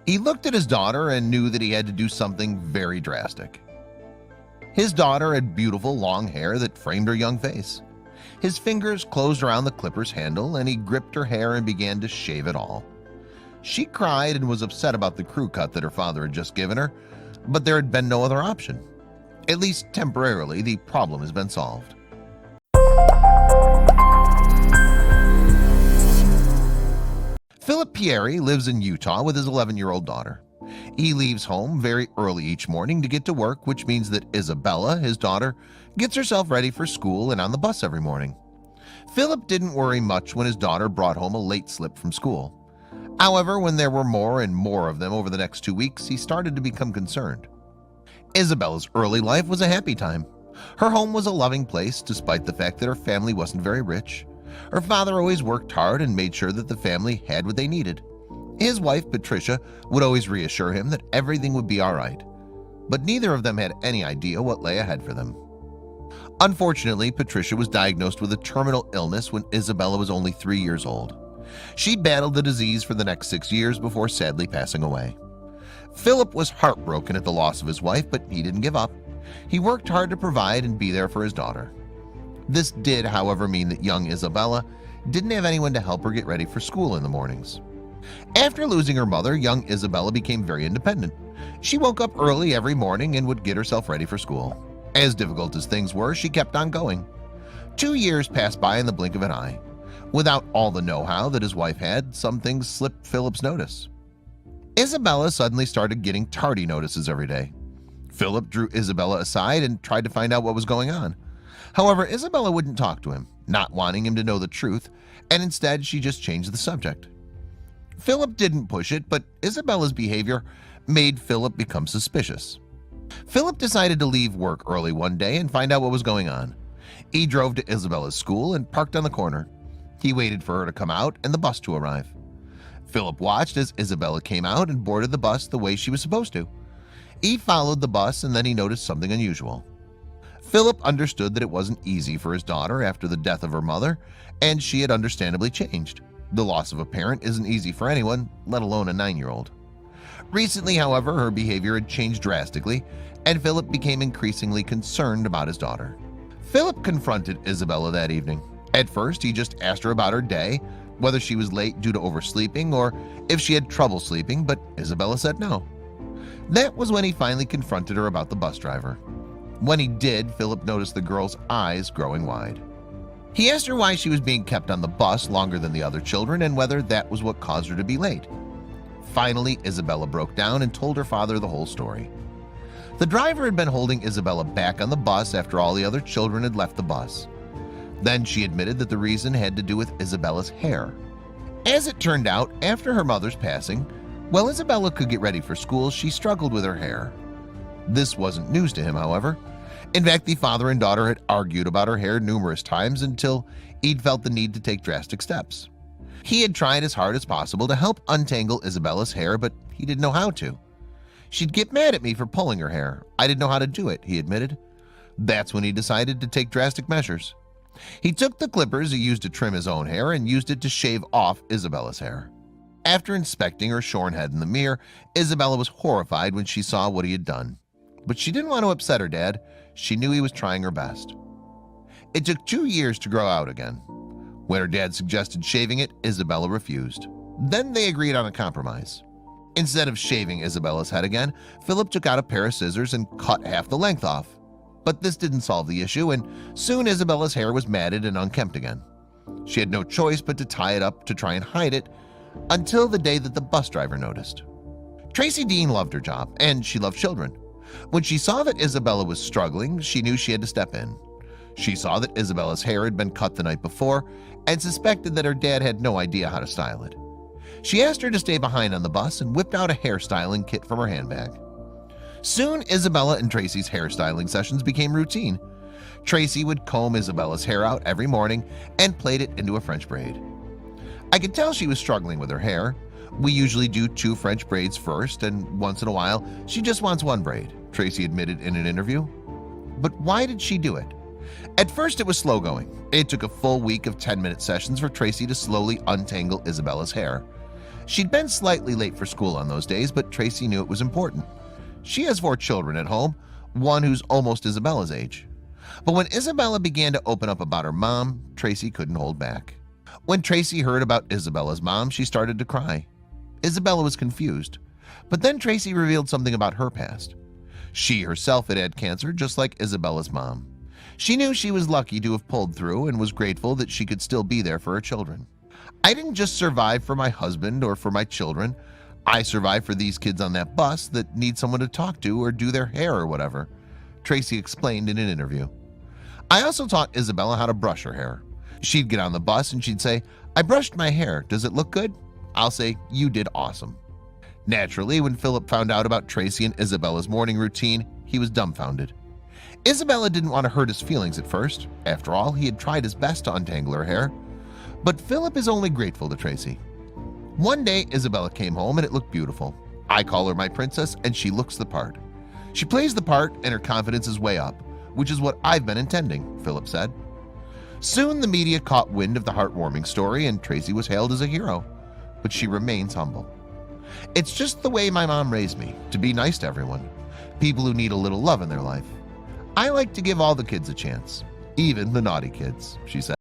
He looked at his daughter and knew that he had to do something very drastic. His daughter had beautiful long hair that framed her young face. His fingers closed around the clipper's handle and he gripped her hair and began to shave it all. She cried and was upset about the crew cut that her father had just given her, but there had been no other option. At least temporarily, the problem has been solved. Philip Pieri lives in Utah with his 11-year-old daughter. He leaves home very early each morning to get to work, which means that Isabella, his daughter, gets herself ready for school and on the bus every morning. Philip didn't worry much when his daughter brought home a late slip from school. However, when there were more and more of them over the next 2 weeks, he started to become concerned. Isabella's early life was a happy time. Her home was a loving place despite the fact that her family wasn't very rich. Her father always worked hard and made sure that the family had what they needed. His wife, Patricia, would always reassure him that everything would be all right. But neither of them had any idea what lay ahead for them. Unfortunately, Patricia was diagnosed with a terminal illness when Isabella was only 3 years old. She battled the disease for the next 6 years before sadly passing away. Philip was heartbroken at the loss of his wife, but he didn't give up. He worked hard to provide and be there for his daughter. This did, however, mean that young Isabella didn't have anyone to help her get ready for school in the mornings. After losing her mother, young Isabella became very independent. She woke up early every morning and would get herself ready for school. As difficult as things were, she kept on going. 2 years passed by in the blink of an eye. Without all the know-how that his wife had, some things slipped Philip's notice. Isabella suddenly started getting tardy notices every day. Philip drew Isabella aside and tried to find out what was going on. However, Isabella wouldn't talk to him, not wanting him to know the truth, and instead she just changed the subject. Philip didn't push it, but Isabella's behavior made Philip become suspicious. Philip decided to leave work early one day and find out what was going on. He drove to Isabella's school and parked on the corner. He waited for her to come out and the bus to arrive. Philip watched as Isabella came out and boarded the bus the way she was supposed to. He followed the bus and then he noticed something unusual. Philip understood that it wasn't easy for his daughter after the death of her mother, and she had understandably changed. The loss of a parent isn't easy for anyone, let alone a 9-year-old. Recently, however, her behavior had changed drastically, and Philip became increasingly concerned about his daughter. Philip confronted Isabella that evening. At first, he just asked her about her day, whether she was late due to oversleeping or if she had trouble sleeping, but Isabella said no. That was when he finally confronted her about the bus driver. When he did, Philip noticed the girl's eyes growing wide. He asked her why she was being kept on the bus longer than the other children and whether that was what caused her to be late. Finally, Isabella broke down and told her father the whole story. The driver had been holding Isabella back on the bus after all the other children had left the bus. Then she admitted that the reason had to do with Isabella's hair. As it turned out, after her mother's passing, while Isabella could get ready for school, she struggled with her hair. This wasn't news to him, however. In fact, the father and daughter had argued about her hair numerous times until he'd felt the need to take drastic steps. He had tried as hard as possible to help untangle Isabella's hair, but he didn't know how to. She'd get mad at me for pulling her hair. I didn't know how to do it, he admitted. That's when he decided to take drastic measures. He took the clippers he used to trim his own hair and used it to shave off Isabella's hair. After inspecting her shorn head in the mirror, Isabella was horrified when she saw what he had done. But she didn't want to upset her dad. She knew he was trying her best. It took 2 years to grow out again. When her dad suggested shaving it, Isabella refused. Then they agreed on a compromise. Instead of shaving Isabella's head again, Philip took out a pair of scissors and cut half the length off. But this didn't solve the issue, and soon Isabella's hair was matted and unkempt again. She had no choice but to tie it up to try and hide it until the day that the bus driver noticed. Tracy Dean loved her job, and she loved children. When she saw that Isabella was struggling, she knew she had to step in. She saw that Isabella's hair had been cut the night before and suspected that her dad had no idea how to style it. She asked her to stay behind on the bus and whipped out a hairstyling kit from her handbag. Soon, Isabella and Tracy's hairstyling sessions became routine. Tracy would comb Isabella's hair out every morning and plait it into a French braid. I could tell she was struggling with her hair. We usually do 2 French braids first, and once in a while, she just wants 1 braid, Tracy admitted in an interview. But why did she do it? At first, it was slow going. It took a full week of 10-minute sessions for Tracy to slowly untangle Isabella's hair. She'd been slightly late for school on those days, but Tracy knew it was important. She has 4 children at home, one who's almost Isabella's age. But when Isabella began to open up about her mom, Tracy couldn't hold back. When Tracy heard about Isabella's mom, she started to cry. Isabella was confused, but then Tracy revealed something about her past. She herself had cancer, just like Isabella's mom. She knew she was lucky to have pulled through and was grateful that she could still be there for her children. "I didn't just survive for my husband or for my children. I survived for these kids on that bus that need someone to talk to or do their hair or whatever," Tracy explained in an interview. "I also taught Isabella how to brush her hair. She'd get on the bus and she'd say, 'I brushed my hair. Does it look good?' I'll say, 'You did awesome.'" Naturally, when Philip found out about Tracy and Isabella's morning routine, he was dumbfounded. Isabella didn't want to hurt his feelings at first. After all, he had tried his best to untangle her hair. But Philip is only grateful to Tracy. One day, Isabella came home and it looked beautiful. "I call her my princess and she looks the part. She plays the part and her confidence is way up, which is what I've been intending," Philip said. Soon the media caught wind of the heartwarming story and Tracy was hailed as a hero, but she remains humble. "It's just the way my mom raised me, to be nice to everyone, people who need a little love in their life. I like to give all the kids a chance, even the naughty kids," she said.